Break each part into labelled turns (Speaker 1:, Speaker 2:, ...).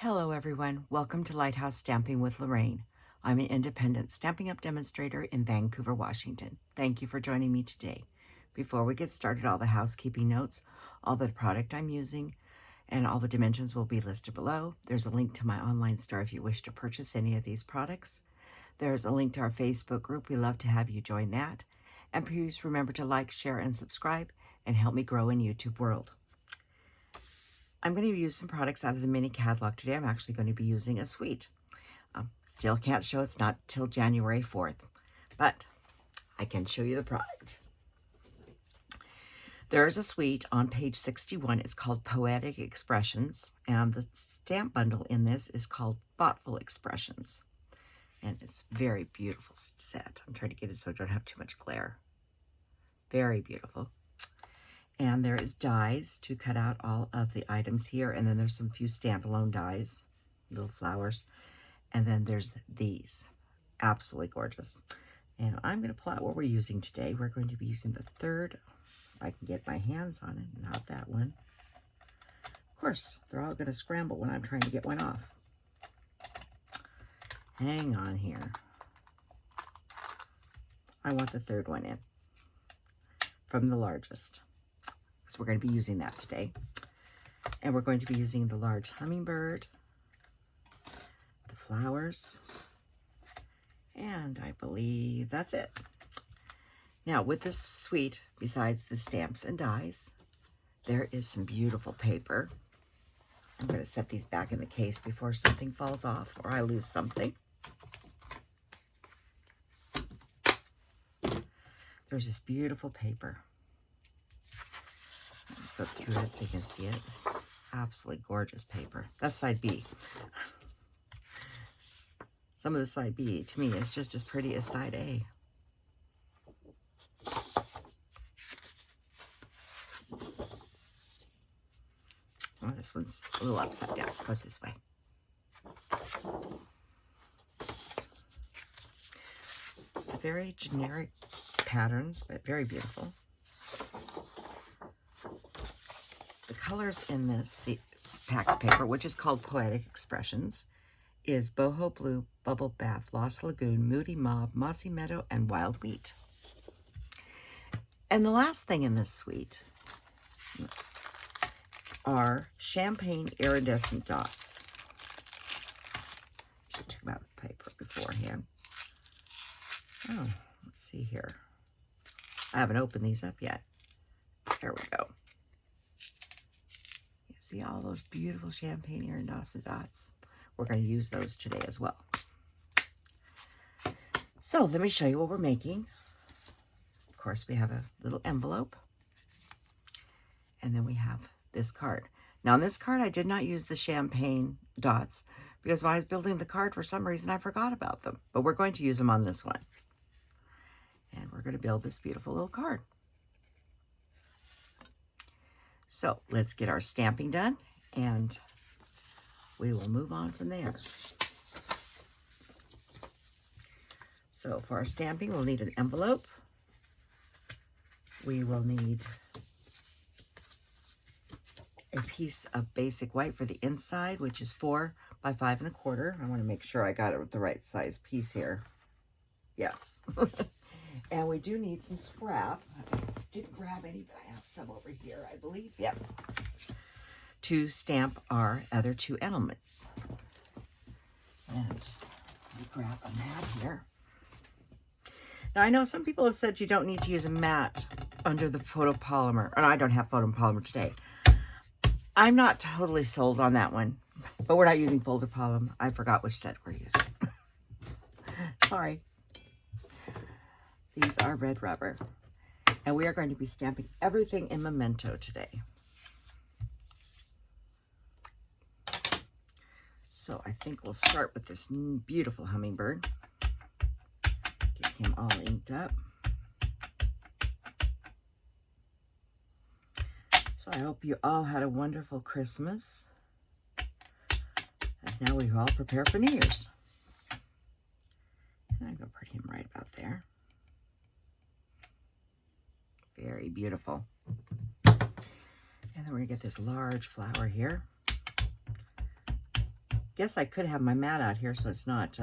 Speaker 1: Hello everyone, welcome to Lighthouse Stamping with Lorraine. I'm an independent Stampin' Up! Demonstrator in Vancouver, Washington. Thank you for joining me today. Before we get started, all the housekeeping notes, all the product I'm using, and all the dimensions will be listed below. There's a link to my online store if you wish to purchase any of these products. There's a link to our Facebook group. We love to have you join that. And please remember to like, share, and subscribe, and help me grow in YouTube world. I'm going to use some products out of the mini catalog today. I'm actually going to be using a suite. Still can't show, it's not till January 4th, but I can show you the product. There is a suite on page 61. It's called Poetic Expressions, and the stamp bundle in this is called Thoughtful Expressions. And it's a very beautiful set. I'm trying to get it so I don't have too much glare. Very beautiful. And there is dies to cut out all of the items here. And then there's some few standalone dies, little flowers. And then there's these. Absolutely gorgeous. And I'm going to pull out what we're using today. We're going to be using the third, if I can get my hands on it, not that one. Of course, they're all going to scramble when I'm trying to get one off. Hang on here. I want the third one in from the largest. So we're going to be using that today. And we're going to be using the large hummingbird, the flowers, and I believe that's it. Now with this suite, besides the stamps and dies, there is some beautiful paper. I'm going to set these back in the case before something falls off or I lose something. There's this beautiful paper. Go through it so you can see it. It's absolutely gorgeous paper. That's side B. Some of the side B, to me, is just as pretty as side A. Oh, this one's a little upside down. It goes this way. It's a very generic patterns, but very beautiful. The colors in this pack of paper, which is called Poetic Expressions, is Boho Blue, Bubble Bath, Lost Lagoon, Moody Mauve, Mossy Meadow, and Wild Wheat. And the last thing in this suite are Champagne Iridescent Dots. Should take them out of the paper beforehand. Oh, let's see here. I haven't opened these up yet. There we go. You see all those beautiful champagne iridescent dots? We're going to use those today as well. So let me show you what we're making. Of course, we have a little envelope. And then we have this card. Now on this card, I did not use the champagne dots because when I was building the card, for some reason, I forgot about them. But we're going to use them on this one. And we're going to build this beautiful little card. So let's get our stamping done and we will move on from there. So for our stamping, we'll need an envelope. We will need a piece of basic white for the inside, which is 4 by 5 1/4. I want to make sure I got it with the right size piece here. Yes. And we do need some scrap. I didn't grab any, but I have some over here, I believe. Yep. To stamp our other two elements. And let me grab a mat here. Now, I know some people have said you don't need to use a mat under the photopolymer. And I don't have photopolymer today. I'm not totally sold on that one. But we're not using photopolymer. I forgot which set we're using. Sorry. These are red rubber, and we are going to be stamping everything in Memento today. So I think we'll start with this beautiful hummingbird. Get him all inked up. So I hope you all had a wonderful Christmas, as now we all prepare for New Year's. And I'm going to put him right about there. Very beautiful. And then we're going to get this large flower here. guess I could have my mat out here so it's not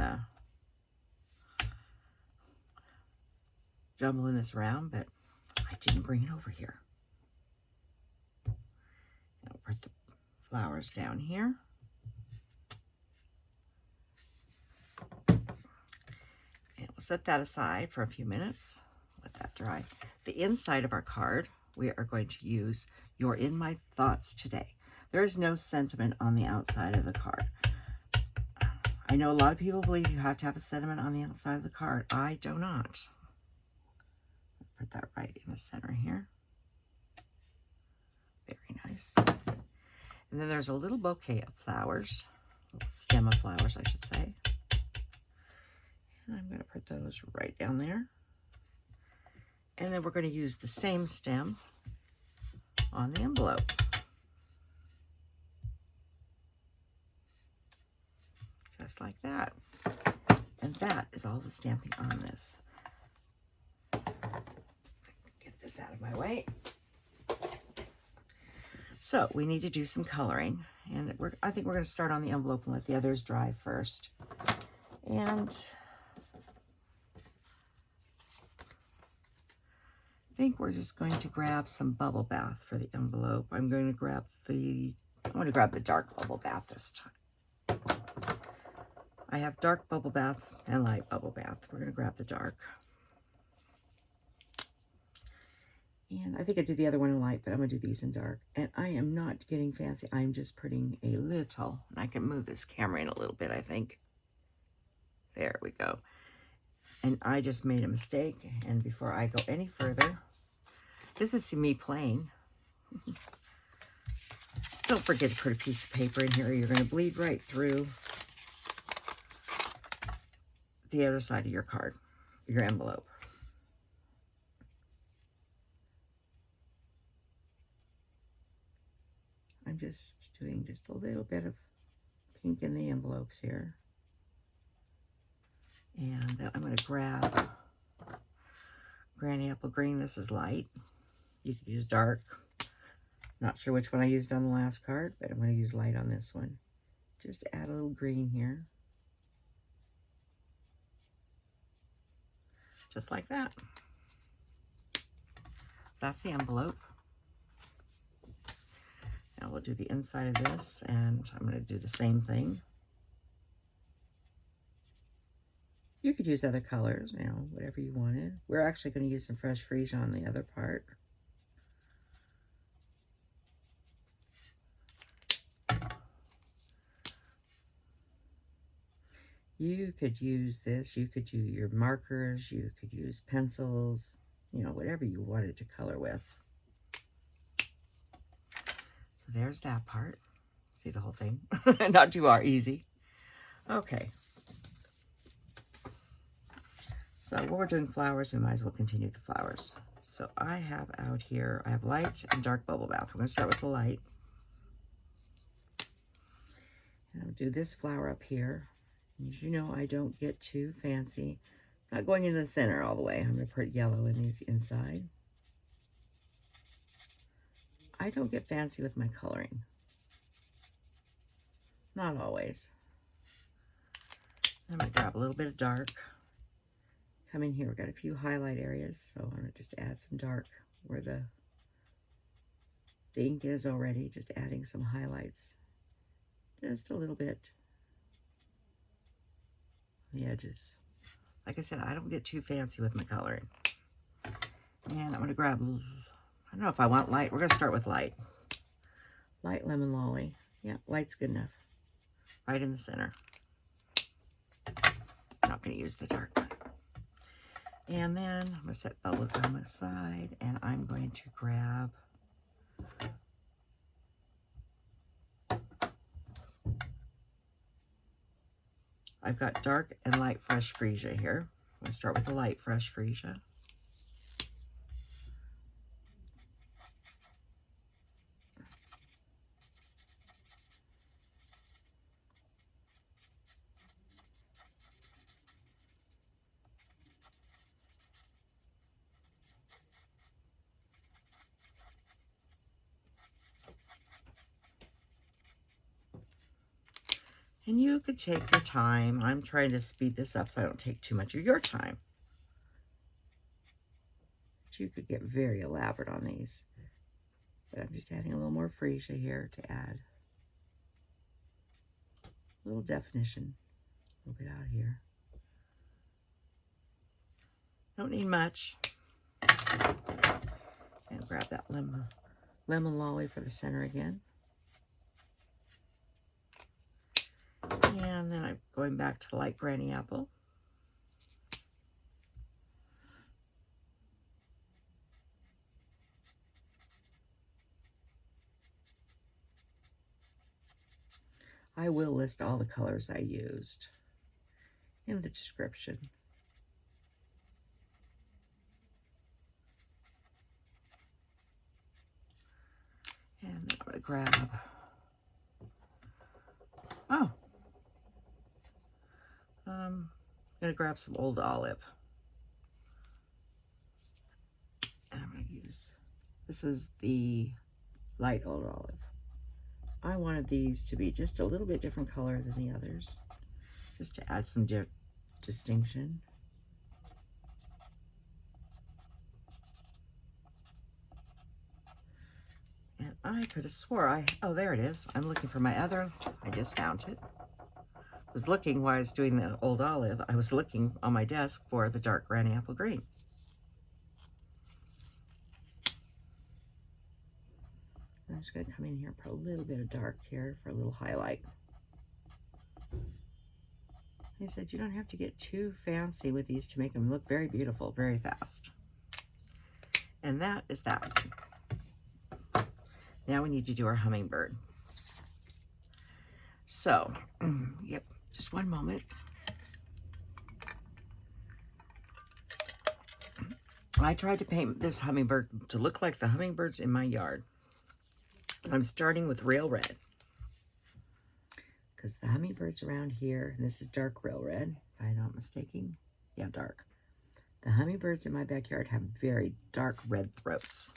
Speaker 1: jumbling this around, but I didn't bring it over here. I'll put the flowers down here. And we'll set that aside for a few minutes. Let that dry. The inside of our card, we are going to use You're in My Thoughts Today. There is no sentiment on the outside of the card. I know a lot of people believe you have to have a sentiment on the outside of the card. I do not. Put that right in the center here. Very nice. And then there's a little bouquet of flowers, a little stem of flowers, I should say. And I'm going to put those right down there. And then we're going to use the same stem on the envelope. Just like that. And that is all the stamping on this. Get this out of my way. So we need to do some coloring, and I think we're going to start on the envelope and let the others dry first. And I think we're just going to grab some bubble bath for the envelope. I'm going to grab the dark bubble bath this time. I have dark bubble bath and light bubble bath. We're going to grab the dark. And I think I did the other one in light, but I'm going to do these in dark. And I am not getting fancy. I'm just putting a little. And I can move this camera in a little bit, I think. There we go. And I just made a mistake. And before I go any further, this is me playing. Don't forget to put a piece of paper in here. You're going to bleed right through the other side of your card, your envelope. I'm just doing just a little bit of pink in the envelopes here. And then I'm going to grab Granny Apple Green. This is light. You could use dark. Not sure which one I used on the last card, but I'm going to use light on this one. Just add a little green here. Just like that. That's the envelope. Now we'll do the inside of this, and I'm going to do the same thing. You could use other colors, you know, whatever you wanted. We're actually going to use some fresh Freesia on the other part. You could use this, you could do your markers, you could use pencils, you know, whatever you wanted to color with. So there's that part. See the whole thing? Not too easy. Okay. So when we're doing flowers, we might as well continue the flowers. So I have out here, I have light and dark bubble bath. We're going to start with the light. And I'll do this flower up here. As you know, I don't get too fancy. Not going into the center all the way. I'm going to put yellow in these inside. I don't get fancy with my coloring. Not always. I'm going to grab a little bit of dark. Come in here. We've got a few highlight areas, so I'm going to just add some dark where the ink is already. Just adding some highlights. Just a little bit. The edges. Like I said, I don't get too fancy with my coloring. And I'm going to grab, I don't know if I want light. We're going to start with light. Light lemon lolly. Yeah, light's good enough. Right in the center. I'm not going to use the dark one. And then I'm going to set bubble gum aside, and I'm going to grab I've got dark and light fresh Freesia here. I'm going to start with the light fresh Freesia. And you could take your time. I'm trying to speed this up so I don't take too much of your time. But you could get very elaborate on these. But I'm just adding a little more Freesia here to add a little definition. A little bit out here. Don't need much. And grab that lemon lolly for the center again. And then I'm going back to light granny apple. I will list all the colors I used in the description. And then I'm going to grab, I'm going to grab some old olive. And I'm going to use, this is the light old olive. I wanted these to be just a little bit different color than the others, just to add some distinction. And I could have swore oh, there it is. I'm looking for my other, I just found it. I was looking while I was doing the old olive, I was looking on my desk for the dark granny apple green. I'm just going to come in here and put a little bit of dark here for a little highlight. Like I said, you don't have to get too fancy with these to make them look very beautiful very fast. And that is that. Now we need to do our hummingbird. So, yep, just one moment. I tried to paint this hummingbird to look like the hummingbirds in my yard. I'm starting with real red, because the hummingbirds around here, and this is dark real red, if I'm not mistaken. Yeah, dark. The hummingbirds in my backyard have very dark red throats.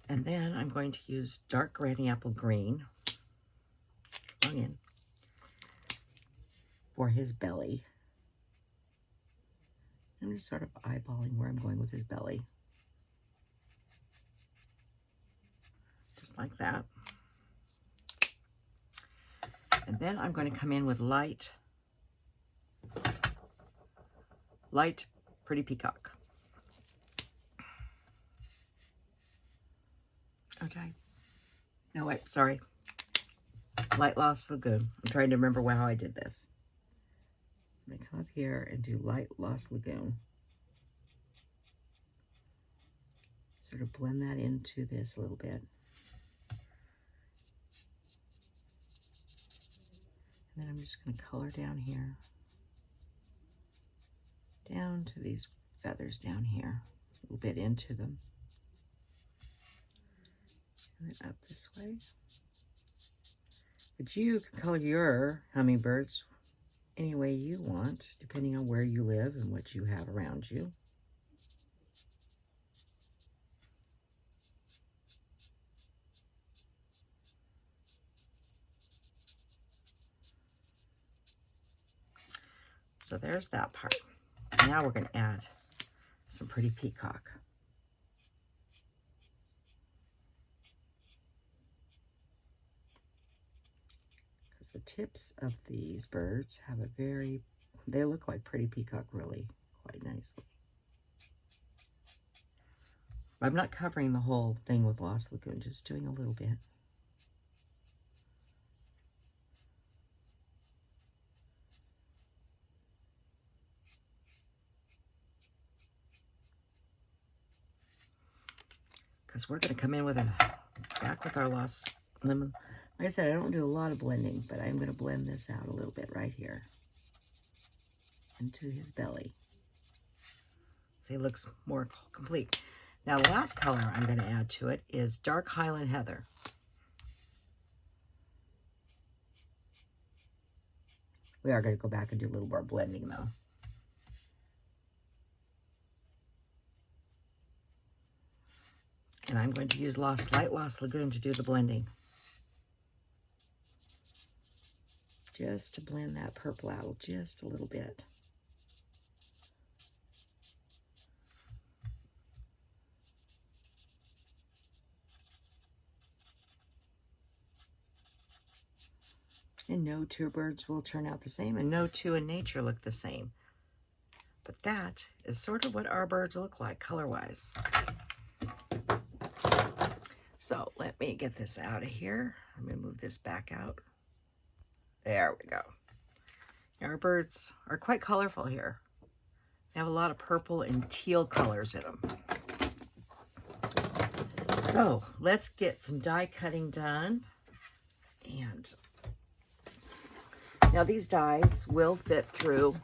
Speaker 1: And then I'm going to use dark granny apple green in for his belly. I'm just sort of eyeballing where I'm going with his belly. Just like that. And then I'm going to come in with light Pretty Peacock. Okay. No, wait, sorry. Light Lost Lagoon. I'm trying to remember how I did this. I'm going to come up here and do Light Lost Lagoon. Sort of blend that into this a little bit. And then I'm just going to color down here. Down to these feathers down here. A little bit into them. And then up this way. But you can color your hummingbirds any way you want, depending on where you live and what you have around you. So there's that part. Now we're going to add some Pretty Peacock. Because the tips of these birds have a they look like Pretty Peacock really quite nicely. I'm not covering the whole thing with Lost Lagoon, just doing a little bit. Because we're going to come in with back with our Lost Lemon. Like I said, I don't do a lot of blending, but I'm going to blend this out a little bit right here into his belly. So he looks more complete. Now the last color I'm going to add to it is dark Highland Heather. We are going to go back and do a little more blending though. And I'm going to use Light Lost Lagoon to do the blending. just to blend that purple out just a little bit. And no two birds will turn out the same, and no two in nature look the same. But that is sort of what our birds look like color-wise. So let me get this out of here. Let me move this back out. There we go. Our birds are quite colorful here. They have a lot of purple and teal colors in them. So let's get some die cutting done. And now these dies will fit through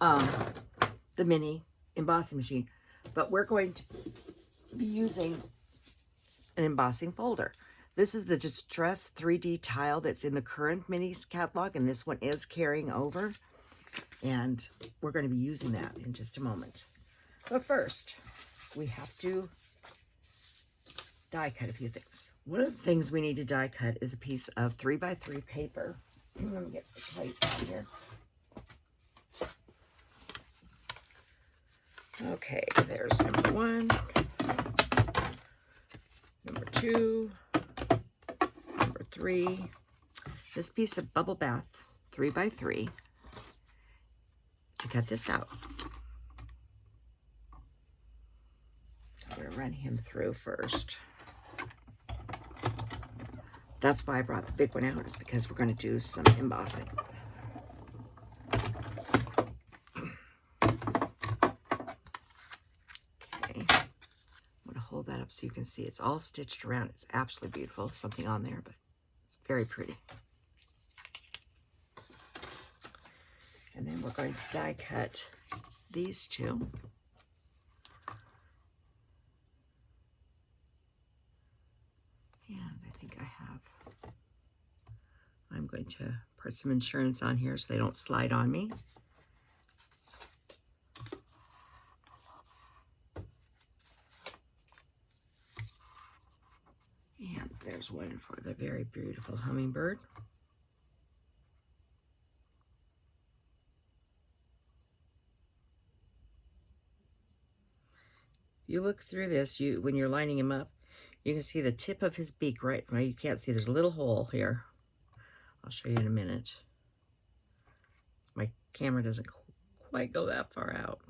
Speaker 1: the mini embossing machine, but we're going to be using an embossing folder. This is the Distress 3D tile that's in the current minis catalog, and this one is carrying over, and we're going to be using that in just a moment. But first, we have to die cut a few things. One of the things we need to die cut is a piece of 3x3 paper. Let me get the plates out here. Okay, there's number 1, number 2, number 3. This piece of bubble bath 3x3 to cut this out. I'm going to run him through first. That's why I brought the big one out, is because we're going to do some embossing. Okay, I'm going to hold that up so you can see it's all stitched around. It's absolutely beautiful. Something on there, but it's very pretty. And then we're going to die cut these two. And I think I'm going to put some insurance on here so they don't slide on me. And there's one for the very beautiful hummingbird. You look through this, when you're lining him up, you can see the tip of his beak right. You can't see, there's a little hole here. I'll show you in a minute. My camera doesn't quite go that far out.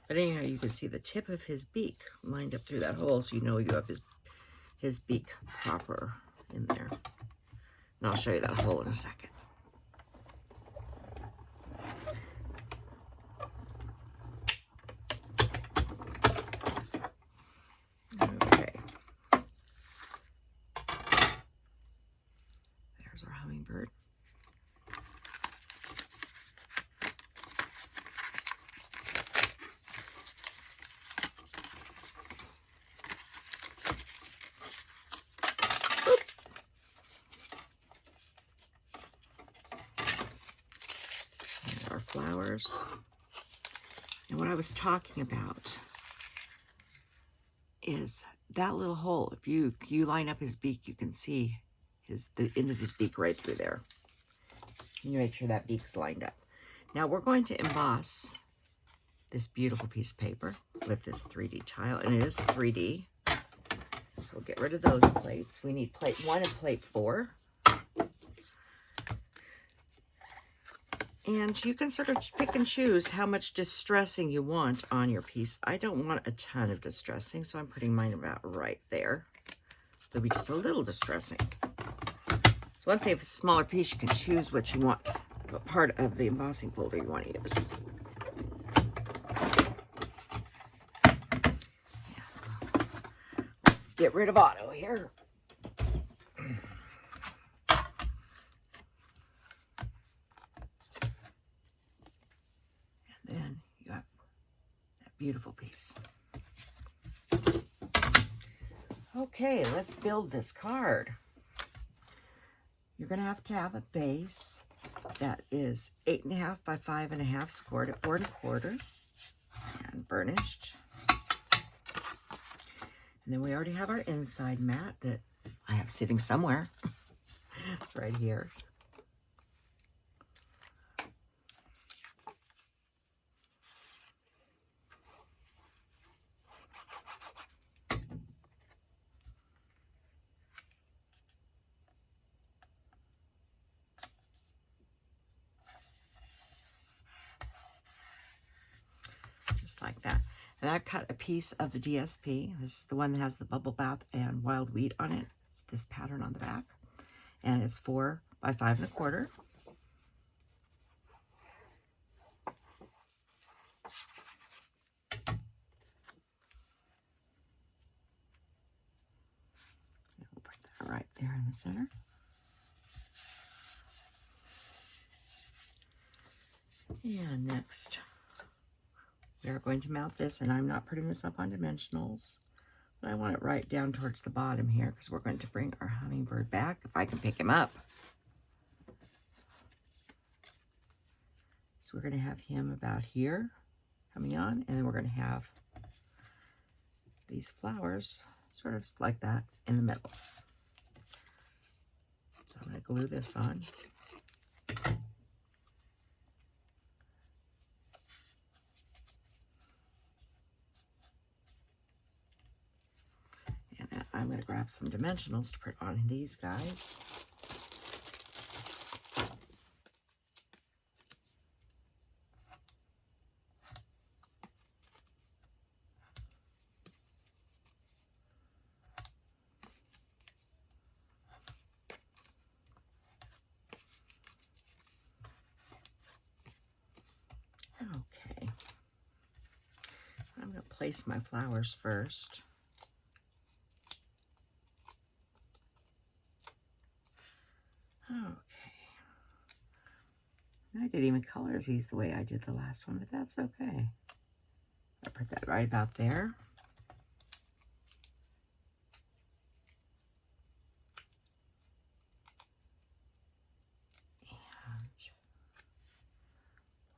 Speaker 1: But anyhow, you can see the tip of his beak lined up through that hole, so you know you have his beak proper in there. And I'll show you that hole in a second. Okay. There's our hummingbird. Our flowers. And what I was talking about is that little hole. If you line up his beak, you can see the end of his beak right through there. You make sure that beak's lined up. Now we're going to emboss this beautiful piece of paper with this 3D tile, and it is 3D. So we'll get rid of those plates. We need plate 1 and plate 4. And you can sort of pick and choose how much distressing you want on your piece. I don't want a ton of distressing, so I'm putting mine about right there. There'll be just a little distressing. So one thing, if it's a smaller piece, you can choose what you want, what part of the embossing folder you want to use. Yeah. Let's get rid of auto here. Beautiful piece. Okay, let's build this card. You're going to have a base that is 8.5 by 5.5, scored at 4 1/4 and burnished. And then we already have our inside mat that I have sitting somewhere. Right here. Just like that. And I've cut a piece of the DSP. This is the one that has the bubble bath and wild wheat on it. It's this pattern on the back. And it's 4 by 5 1/4. We'll put that right there in the center. And next, we are going to mount this, and I'm not putting this up on dimensionals, but I want it right down towards the bottom here because we're going to bring our hummingbird back if I can pick him up. So we're going to have him about here coming on, and then we're going to have these flowers sort of like that in the middle. So I'm going to glue this on. And then I'm going to grab some dimensionals to put on these guys. Okay, I'm going to place my flowers first. Okay, I didn't even color these the way I did the last one, but that's okay. I put that right about there. And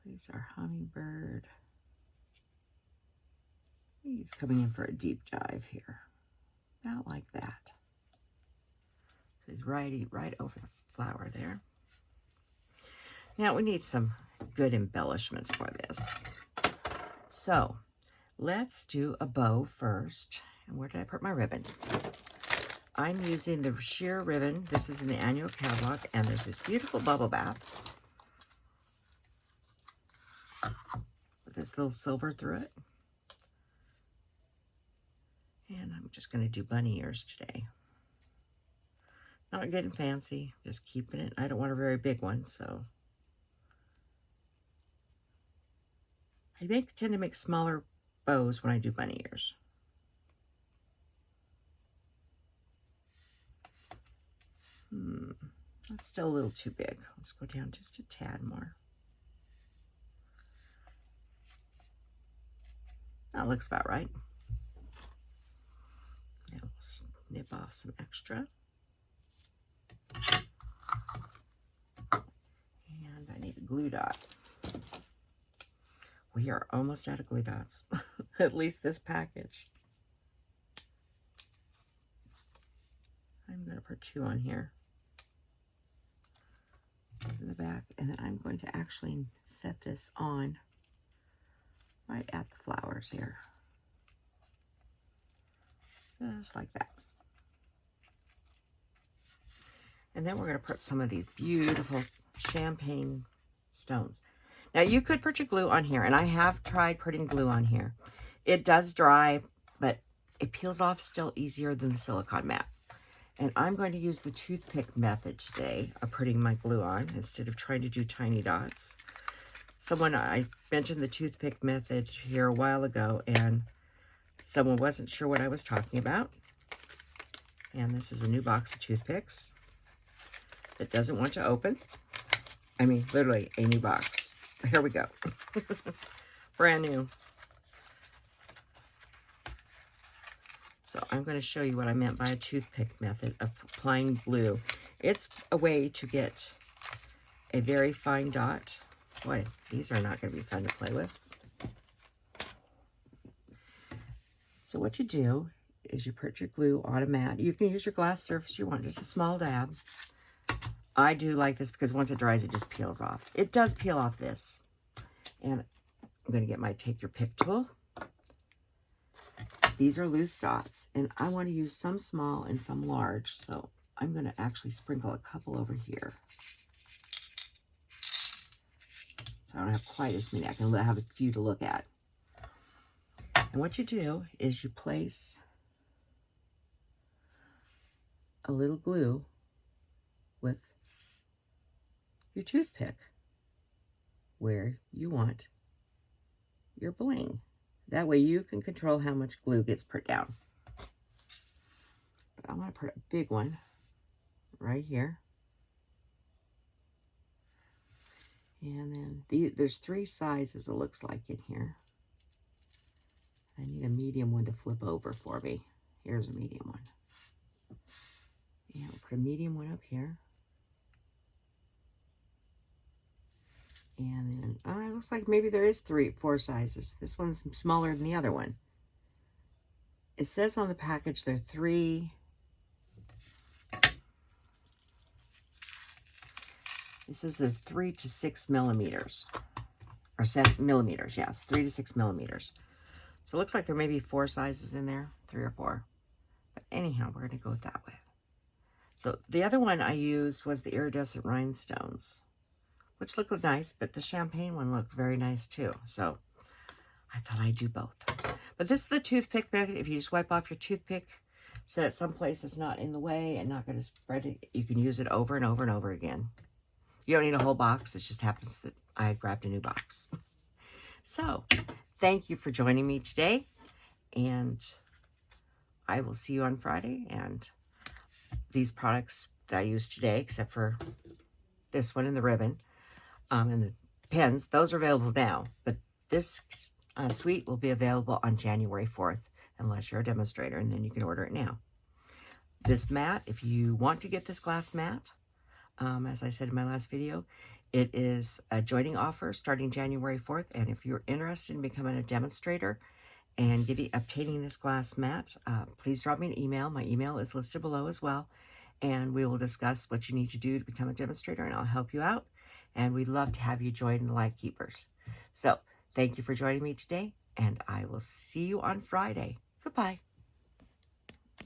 Speaker 1: place our hummingbird. He's coming in for a deep dive here, about like that. So he's right over the flower there. Now we need some good embellishments for this. So let's do a bow first. And where did I put my ribbon? I'm using the sheer ribbon. This is in the annual catalog, and there's this beautiful bubble bath with this little silver through it. And I'm just going to do bunny ears today. Not getting fancy, just keeping it. I don't want a very big one, so I tend to make smaller bows when I do bunny ears. That's still a little too big. Let's go down just a tad more. That looks about right. Now we'll snip off some extra. And I need a glue dot. We are almost out of glue dots, at least this package. I'm going to put 2 on here in the back, and then I'm going to actually set this on right at the flowers here. Just like that. And then we're going to put some of these beautiful champagne stones. Now you could put your glue on here, and I have tried putting glue on here. It does dry, but it peels off still easier than the silicone mat. And I'm going to use the toothpick method today of putting my glue on instead of trying to do tiny dots. I mentioned the toothpick method here a while ago, and someone wasn't sure what I was talking about. And this is a new box of toothpicks that doesn't want to open. I mean, literally a new box. Here we go. Brand new. So I'm going to show you what I meant by a toothpick method of applying glue. It's a way to get a very fine dot. Boy, these are not going to be fun to play with. So what you do is you put your glue on a mat. You can use your glass surface you want, just a small dab. I do like this because once it dries, it just peels off. It does peel off this. And I'm going to get my take your pick tool. These are loose dots, and I want to use some small and some large, so I'm going to actually sprinkle a couple over here. So I don't have quite as many. I can have a few to look at. And what you do is you place a little glue with your toothpick where you want your bling. That way you can control how much glue gets put down. But I want to put a big one right here. And then there's 3 sizes it looks like in here. I need a medium one to flip over for me. Here's a medium one. And we'll put a medium one up here. And then, it looks like maybe there is 4 sizes. This one's smaller than the other one. It says on the package there are 3. This is a 3 to 6 millimeters. Or 7 millimeters, yes. 3 to 6 millimeters. So it looks like there may be 4 sizes in there. 3 or 4. But anyhow, we're going to go with that way. So the other one I used was the iridescent rhinestones, which looked nice, but the champagne one looked very nice too. So I thought I'd do both. But this is the toothpick bag. If you just wipe off your toothpick, set it someplace that's not in the way and not going to spread it, you can use it over and over and over again. You don't need a whole box. It just happens that I had grabbed a new box. So thank you for joining me today. And I will see you on Friday. And these products that I used today, except for this one and the ribbon, and the pens, those are available now. But this suite will be available on January 4th, unless you're a demonstrator, and then you can order it now. This mat, if you want to get this glass mat, as I said in my last video, it is a joining offer starting January 4th. And if you're interested in becoming a demonstrator and obtaining this glass mat, please drop me an email. My email is listed below as well. And we will discuss what you need to do to become a demonstrator, and I'll help you out. And we'd love to have you join the Light Keepers. So thank you for joining me today, and I will see you on Friday. Goodbye.